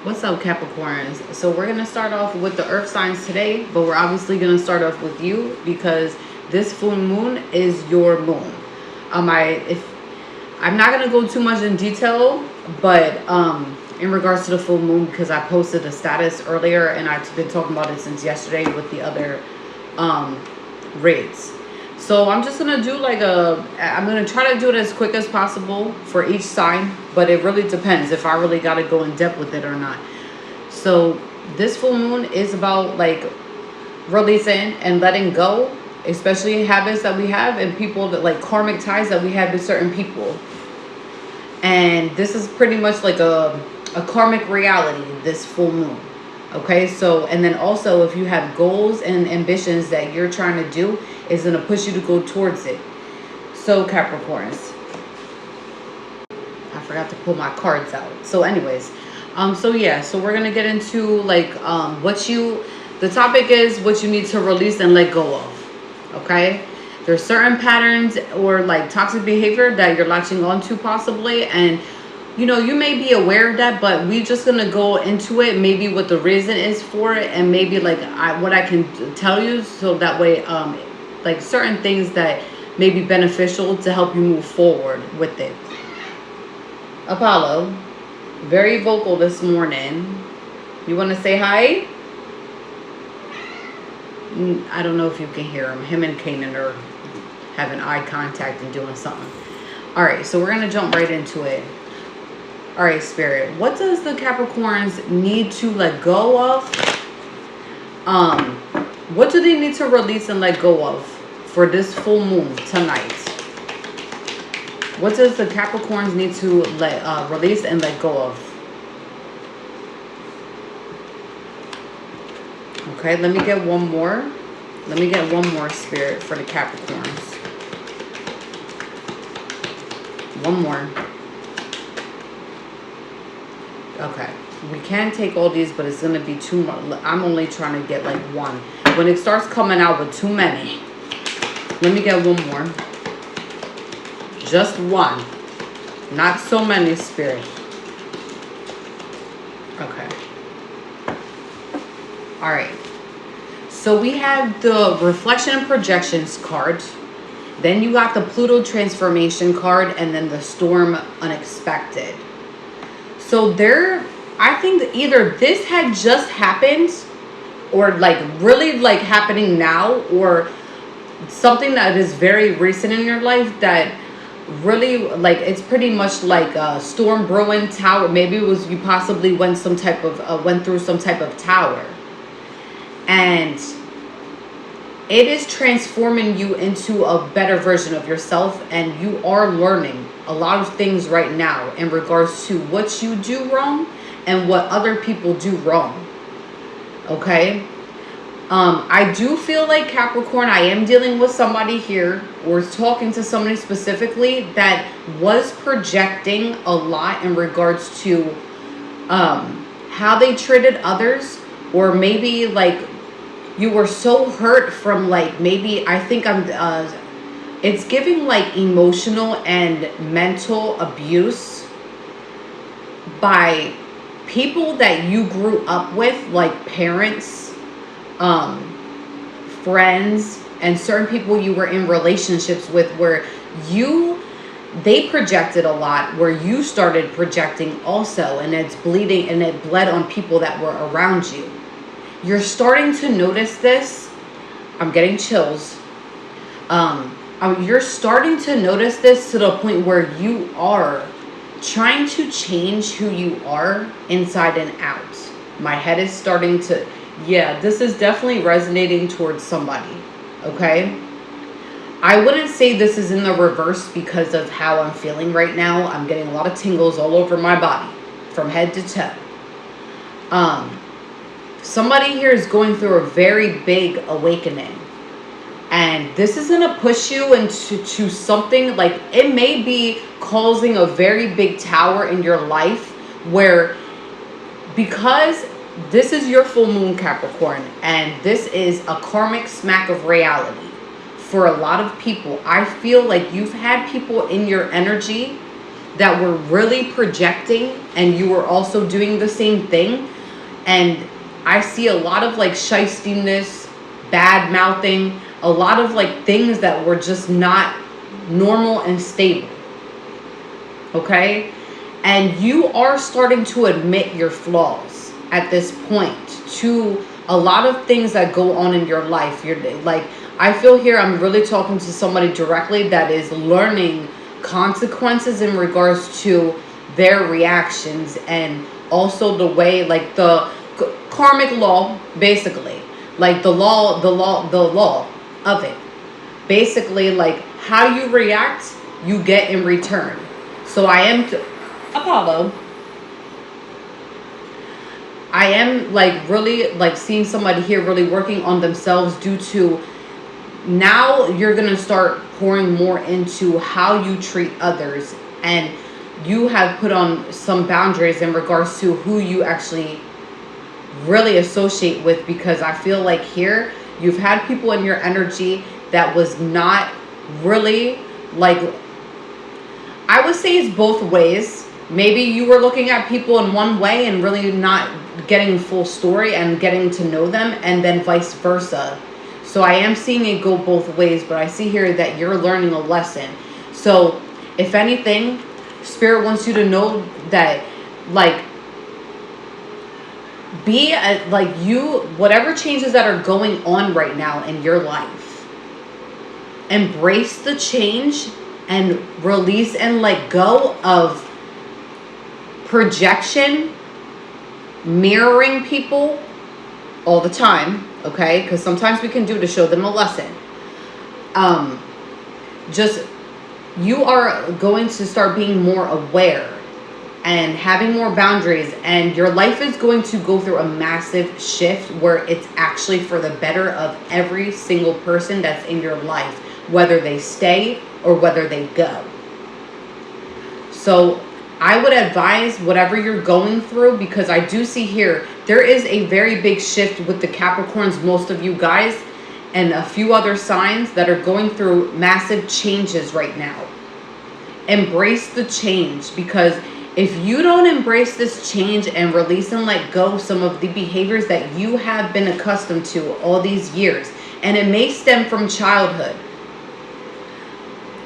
What's up, Capricorns? So we're gonna start off with the Earth signs today, but we're obviously gonna start off with you because this full moon is your moon. I'm not gonna go too much in detail, but in regards to the full moon, because I posted a status earlier and I've been talking about it since yesterday with the other um raids. So I'm just gonna do I'm gonna try to do it as quick as possible for each sign, but it really depends if I really gotta go in depth with it or not. So this full moon is about like releasing and letting go, especially habits that we have and people that like karmic ties that we have with certain people. And this is pretty much like a karmic reality, this full moon. Okay, so and then also if you have goals and ambitions that you're trying to do, it's going to push you to go towards it. So Capricorns, I forgot to pull my cards out. So anyways, so yeah, so we're going to get into like the topic is what you need to release and let go of. Okay, there's certain patterns or like toxic behavior that you're latching onto possibly, and you know, you may be aware of that, but we're just going to go into it, maybe what the reason is for it, and maybe like what I can tell you, so that way, like certain things that may be beneficial to help you move forward with it. Apollo, very vocal this morning. You want to say hi? I don't know if you can hear him. Him and Kanan are having eye contact and doing something. All right, so we're going to jump right into it. All right, Spirit, what does the Capricorns need to let go of? What do they need to release and let go of for this full moon tonight? What does the Capricorns need to release and let go of? Okay, let me get one more. Let me get one more, Spirit, for the Capricorns. One more. Okay, we can take all these, but it's going to be too much. I'm only trying to get like one. When it starts coming out with too many, let me get one more. Just one. Not so many, Spirit. Okay. All right. So we have the Reflection and Projections card. Then you got the Pluto Transformation card, and then the Storm Unexpected. So I think that either this had just happened or like really like happening now, or something that is very recent in your life that really like it's pretty much like a storm brewing tower. Maybe it was you possibly went through some type of tower, and it is transforming you into a better version of yourself, and you are learning a lot of things right now in regards to what you do wrong and what other people do wrong. Okay, I do feel like Capricorn, I am dealing with somebody here or talking to somebody specifically that was projecting a lot in regards to how they treated others, or maybe like you were so hurt from like, maybe I think it's giving like emotional and mental abuse by people that you grew up with, like parents, friends, and certain people you were in relationships with, where they projected a lot, where you started projecting also, and it's bleeding, and it bled on people that were around you. You're starting to notice this. I'm getting chills. You're starting to notice this to the point where you are trying to change who you are inside and out. My head is starting to, yeah, this is definitely resonating towards somebody. Okay. I wouldn't say this is in the reverse because of how I'm feeling right now. I'm getting a lot of tingles all over my body from head to toe. Somebody here is going through a very big awakening. And this is going to push you into something like, it may be causing a very big tower in your life where, because this is your full moon, Capricorn, and this is a karmic smack of reality for a lot of people. I feel like you've had people in your energy that were really projecting, and you were also doing the same thing. And I see a lot of like shystiness, bad mouthing, a lot of like things that were just not normal and stable. Okay? And you are starting to admit your flaws at this point to a lot of things that go on in your life. You're like, I feel here I'm really talking to somebody directly that is learning consequences in regards to their reactions, and also the way, like the karmic law, basically, like the law of it. Basically, like how you react, you get in return. So I am Apollo. I am like really like seeing somebody here really working on themselves, due to now you're going to start pouring more into how you treat others, and you have put on some boundaries in regards to who you actually really associate with, because I feel like here you've had people in your energy that was not really like, I would say it's both ways. Maybe you were looking at people in one way and really not getting full story and getting to know them, and then vice versa. So I am seeing it go both ways, but I see here that you're learning a lesson. So if anything, Spirit wants you to know that, like, be like you, whatever changes that are going on right now in your life, embrace the change and release and let go of projection, mirroring people all the time, okay? Because sometimes we can do to show them a lesson. Just, you are going to start being more aware and having more boundaries, and your life is going to go through a massive shift where it's actually for the better of every single person that's in your life, whether they stay or whether they go. So I would advise whatever you're going through, because I do see here there is a very big shift with the Capricorns, most of you guys, and a few other signs that are going through massive changes right now. Embrace the change, because if you don't embrace this change and release and let go some of the behaviors that you have been accustomed to all these years, and it may stem from childhood,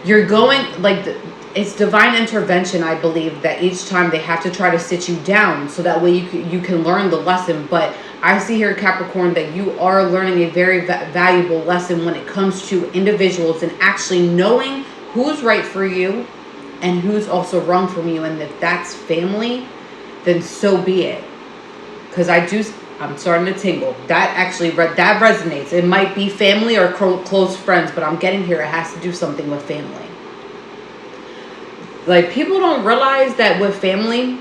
you're going, like, it's divine intervention, I believe, that each time they have to try to sit you down so that way you can learn the lesson. But I see here, Capricorn, that you are learning a very valuable lesson when it comes to individuals and actually knowing who's right for you and who's also wrong from you. And if that's family, then so be it. Because I'm starting to tingle. That actually, that resonates. It might be family or close friends, but I'm getting here, it has to do something with family. Like, people don't realize that with family,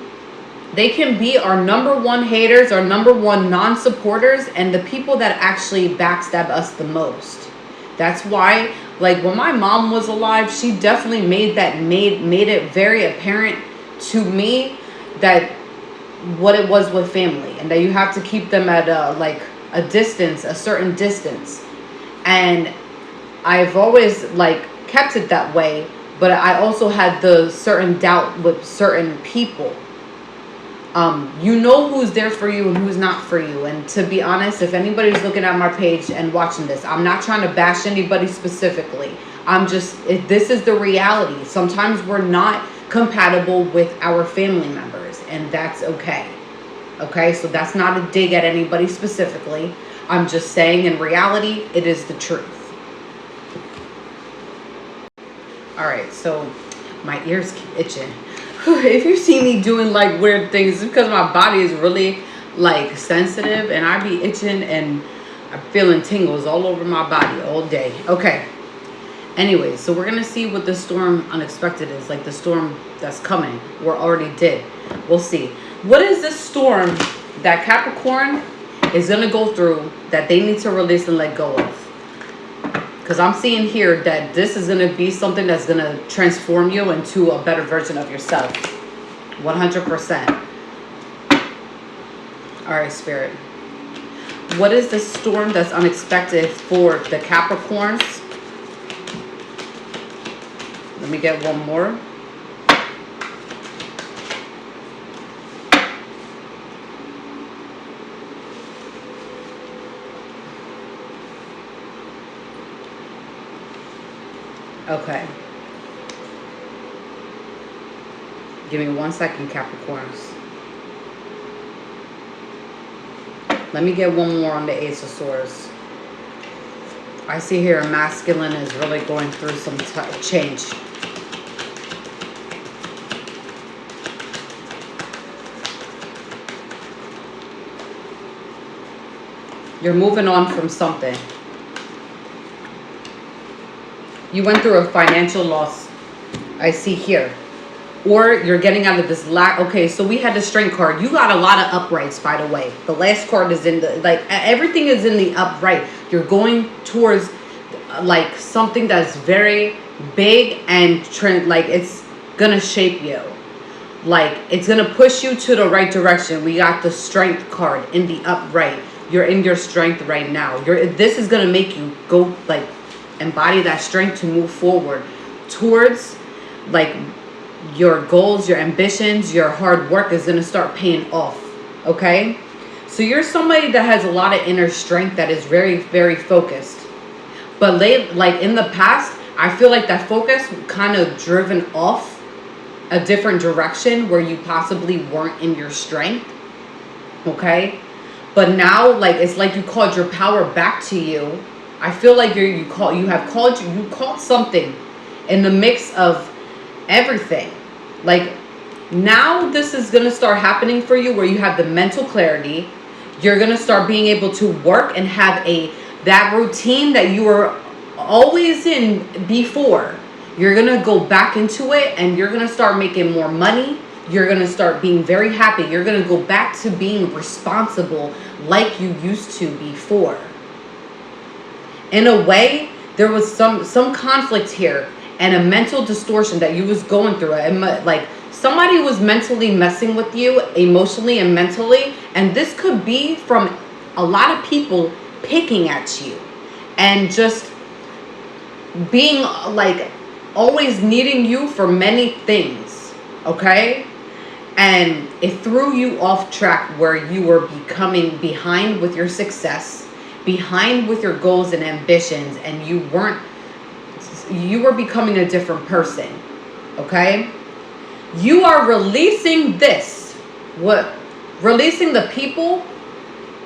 they can be our number one haters, our number one non-supporters, and the people that actually backstab us the most. That's why, like, when my mom was alive, she definitely made it very apparent to me that what it was with family, and that you have to keep them at a distance, a certain distance. And I've always like kept it that way, but I also had the certain doubt with certain people. You know who's there for you and who's not for you. And to be honest, if anybody's looking at my page and watching this, I'm not trying to bash anybody specifically. This is the reality. Sometimes we're not compatible with our family members, and that's okay. Okay, so that's not a dig at anybody specifically. I'm just saying, in reality, it is the truth. Alright, so my ears keep itching. If you see me doing like weird things, it's because my body is really like sensitive, and I be itching and I'm feeling tingles all over my body all day. Okay. Anyways, so we're going to see what the storm unexpected is. Like the storm that's coming. We already did. We'll see. What is this storm that Capricorn is going to go through that they need to release and let go of? Because I'm seeing here that this is going to be something that's going to transform you into a better version of yourself. 100%. All right, Spirit. What is the storm that's unexpected for the Capricorns? Let me get one more. Okay. Give me 1 second, Capricorns. Let me get one more on the Ace of Swords. I see here masculine is really going through some change. You're moving on from something. You went through a financial loss. I see here. Or you're getting out of this lack. Okay, so we had the Strength card. You got a lot of uprights, by the way. The last card is in the, like, everything is in the upright. You're going towards, like, something that's very big and, like, it's going to shape you. Like, it's going to push you to the right direction. We got the Strength card in the upright. You're in your strength right now. This is going to make you go, like, embody that strength to move forward towards, like, your goals, your ambitions. Your hard work is going to start paying off. Okay? So you're somebody that has a lot of inner strength, that is very, very focused. But like in the past, I feel like that focus kind of driven off a different direction where you possibly weren't in your strength. Okay? But now, like, it's like you called your power back to you. I feel like you called something in the mix of everything. Like, now this is going to start happening for you where you have the mental clarity. You're going to start being able to work and have that routine that you were always in before. You're going to go back into it and you're going to start making more money. You're going to start being very happy. You're going to go back to being responsible like you used to before. In a way, there was some conflict here and a mental distortion that you was going through. Like, somebody was mentally messing with you emotionally and mentally. And this could be from a lot of people picking at you and just being, like, always needing you for many things. Okay? And it threw you off track where you were becoming behind with your success, behind with your goals and ambitions, and you were becoming a different person. Okay? You are releasing releasing the people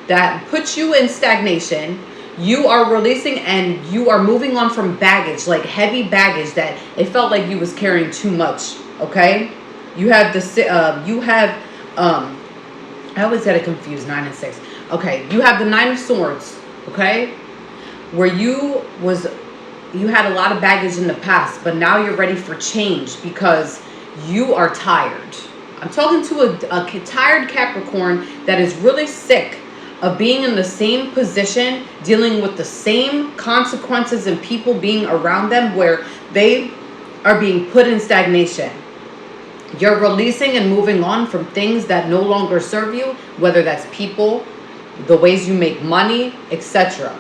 that put you in stagnation. You are releasing and you are moving on from baggage, like heavy baggage that it felt like you was carrying too much. Okay? You have I always get it confused, 9 and 6. Okay, you have the 9 of Swords, okay? Where you had a lot of baggage in the past, but now you're ready for change because you are tired. I'm talking to a tired Capricorn that is really sick of being in the same position, dealing with the same consequences and people being around them where they are being put in stagnation. You're releasing and moving on from things that no longer serve you, whether that's people, the ways you make money, etc.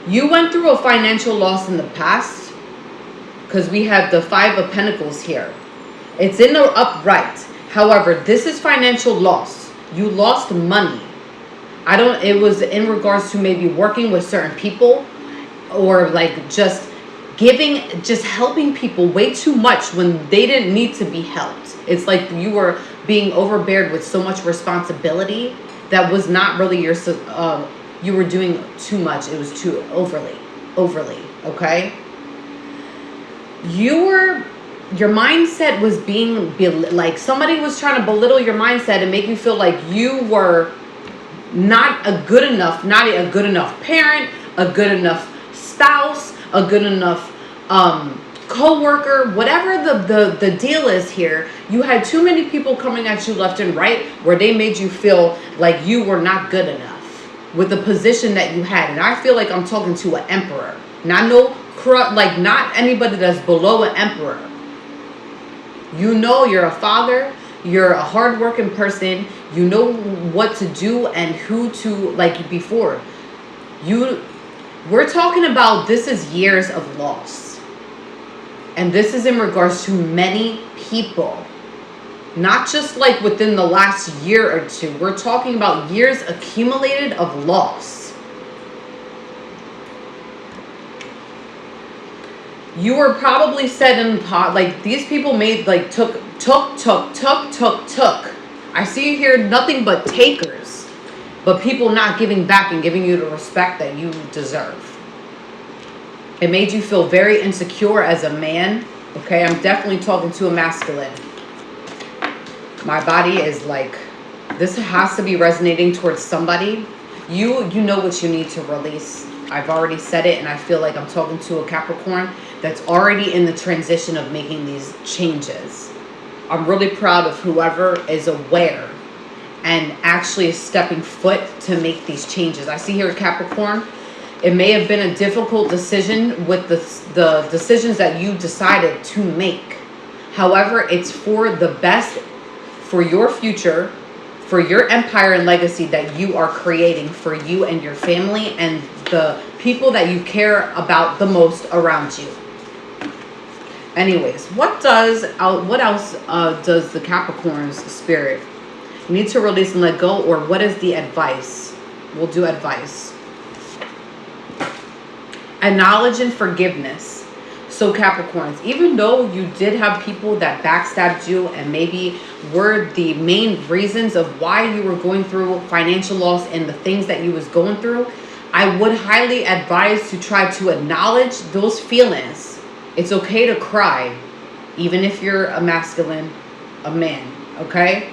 You went through a financial loss in the past because we have the 5 of Pentacles here. It's in the upright. However, this is financial loss. You lost money. It was in regards to maybe working with certain people or like just helping people way too much when they didn't need to be helped. It's like you were being overbeared with so much responsibility that was not really you were doing too much. It was too overly, okay? Your mindset was being, like somebody was trying to belittle your mindset and make you feel like you were not a good enough parent, a good enough spouse, a good enough co-worker, whatever the deal is here. You had too many people coming at you left and right where they made you feel like you were not good enough with the position that you had. And I feel like I'm talking to an emperor, not anybody that's below an emperor. You know you're a father, you're a hardworking person, you know what to do and who to, like, before. We're talking about, this is years of loss. And this is in regards to many people. Not just like within the last year or two. We're talking about years accumulated of loss. You were probably set in pot. Like, these people made, like, took. I see here nothing but takers. But people not giving back and giving you the respect that you deserve. It made you feel very insecure as a man. Okay, I'm definitely talking to a masculine. My body is like, this has to be resonating towards somebody. You know what you need to release. I've already said it, and I feel like I'm talking to a Capricorn that's already in the transition of making these changes. I'm really proud of whoever is aware and actually is stepping foot to make these changes. I see here Capricorn. It may have been a difficult decision with the decisions that you decided to make. However, it's for the best, for your future, for your empire and legacy that you are creating for you and your family and the people that you care about the most around you. Anyways, what else does the Capricorn's spirit need to release and let go, or what is the advice? We'll do advice. Acknowledge and forgiveness. So Capricorns, even though you did have people that backstabbed you and maybe were the main reasons of why you were going through financial loss and the things that you was going through, I would highly advise to try to acknowledge those feelings. It's okay to cry, even if you're a masculine, a man, okay?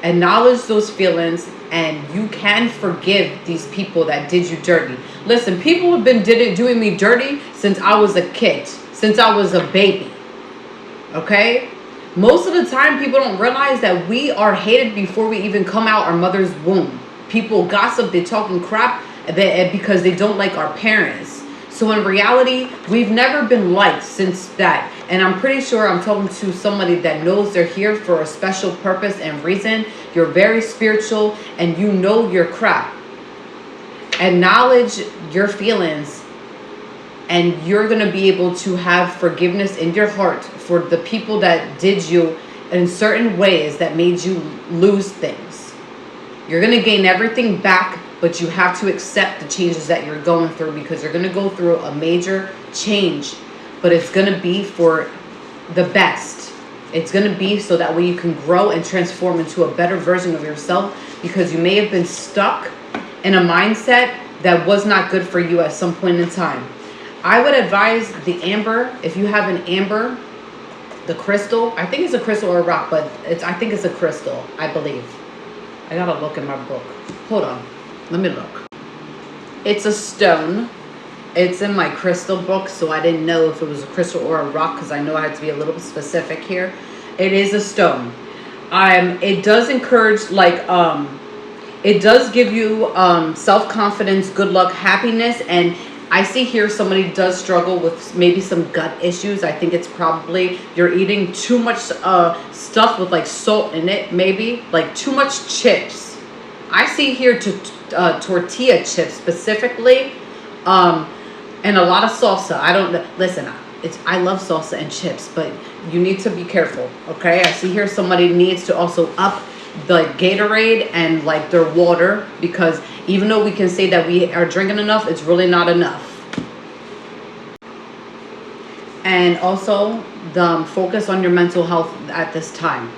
Acknowledge those feelings, and you can forgive these people that did you dirty. Listen, people have been doing me dirty since I was a kid, since I was a baby, okay? Most of the time, people don't realize that we are hated before we even come out our mother's womb. People gossip, they're talking crap because they don't like our parents. So in reality, we've never been liked since that. And I'm pretty sure I'm talking to somebody that knows they're here for a special purpose and reason. You're very spiritual and you know your crap. Acknowledge your feelings, and you're going to be able to have forgiveness in your heart for the people that did you in certain ways that made you lose things. You're going to gain everything back, but you have to accept the changes that you're going through, because you're going to go through a major change, but it's going to be for the best. It's going to be so that way you can grow and transform into a better version of yourself, because you may have been stuck in a mindset that was not good for you at some point in time. I would advise the amber. If you have an amber, the crystal, I think it's a crystal or a rock, but I think it's a crystal, I believe. I gotta look in my book. Hold on. Let me look. It's a stone. It's in my crystal book, so I didn't know if it was a crystal or a rock, because I know I had to be a little bit specific here. It is a stone. It does encourage, it does give you self-confidence, good luck, happiness, and I see here somebody does struggle with maybe some gut issues. I think it's probably you're eating too much stuff with like salt in it, maybe like too much chips. I see here tortilla chips specifically, and a lot of salsa. I love salsa and chips, but you need to be careful, okay? I see here somebody needs to also up the Gatorade and like their water, because even though we can say that we are drinking enough, it's really not enough. And also focus on your mental health at this time.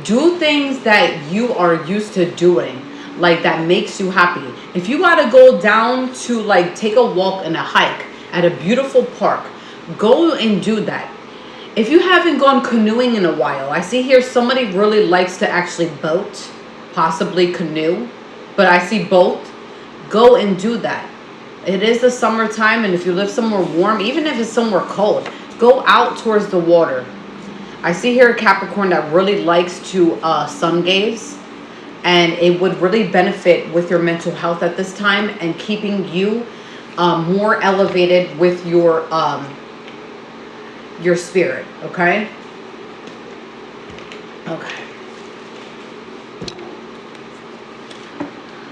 Do things that you are used to doing, like that makes you happy. If you gotta go down to like take a walk and a hike at a beautiful park, go and do that. If you haven't gone canoeing in a while, I see here somebody really likes to actually boat, possibly canoe, but I see both. Go and do that. It is the summertime, and if you live somewhere warm, even if it's somewhere cold, go out towards the water. I see here a Capricorn that really likes to sun gaze, and it would really benefit with your mental health at this time and keeping you more elevated with your spirit, okay? Okay.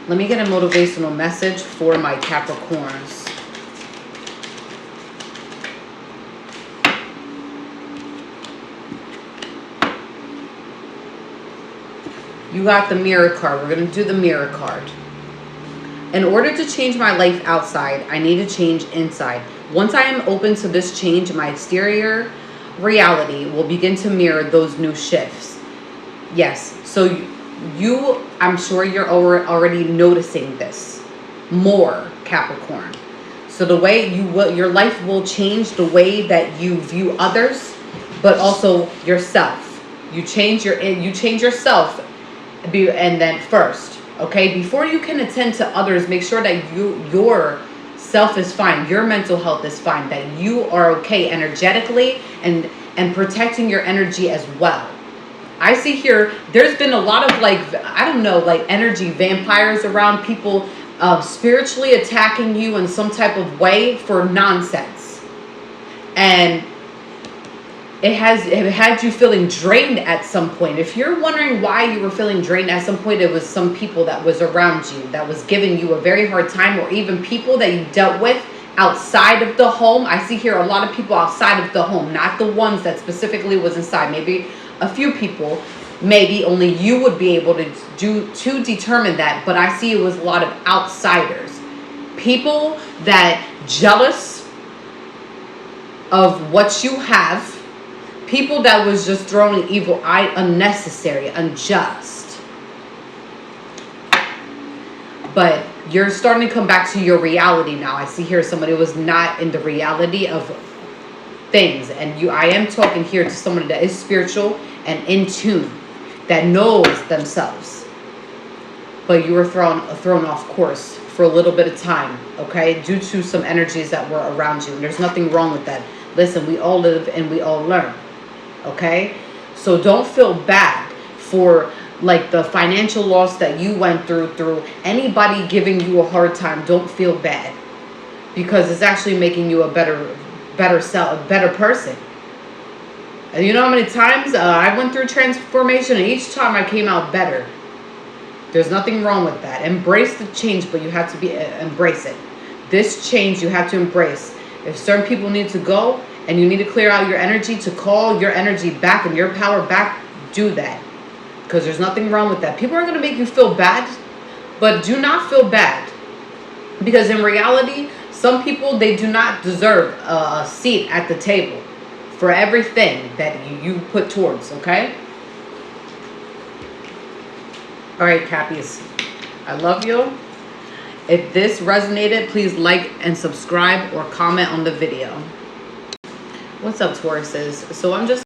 Let me get a motivational message for my Capricorns. You got the Mirror card. We're going to do the Mirror card. In order to change my life outside, I need to change inside. Once I am open to this change, my exterior reality will begin to mirror those new shifts. Yes, so I'm sure you're already noticing this more, Capricorn. So the way your life will change the way that you view others, but also yourself. You change yourself, and then first, okay? Before you can attend to others, make sure that your self is fine, your mental health is fine, that you are okay energetically, and protecting your energy as well. I see here, there's been a lot of I don't know, energy vampires around, people spiritually attacking you in some type of way for nonsense. And it had you feeling drained at some point. If you're wondering why you were feeling drained at some point, it was some people that was around you that was giving you a very hard time, or even people that you dealt with outside of the home. I see here a lot of people outside of the home, not the ones that specifically was inside. Maybe a few people, maybe only you would be able to determine that, but I see it was a lot of outsiders, people that jealous of what you have, people that was just throwing evil eye, unnecessary, unjust. But you're starting to come back to your reality now. I see here somebody was not in the reality of things, and I am talking here to someone that is spiritual and in tune, that knows themselves. But you were thrown off course for a little bit of time, okay, due to some energies that were around you. And there's nothing wrong with that. Listen, we all live and we all learn, okay? So don't feel bad for the financial loss that you went through anybody giving you a hard time. Don't feel bad, because it's actually making you a better person. And you know how many times I went through transformation, and each time I came out better. There's nothing wrong with that. Embrace the change, but you have to embrace it. This change you have to embrace. If certain people need to go and you need to clear out your energy, to call your energy back and your power back, do that. Because there's nothing wrong with that. People are going to make you feel bad, but do not feel bad. Because in reality, some people, they do not deserve a seat at the table for everything that you put towards, okay? All right, Cappies, I love you. If this resonated, please like and subscribe or comment on the video. What's up, Tauruses? So I'm just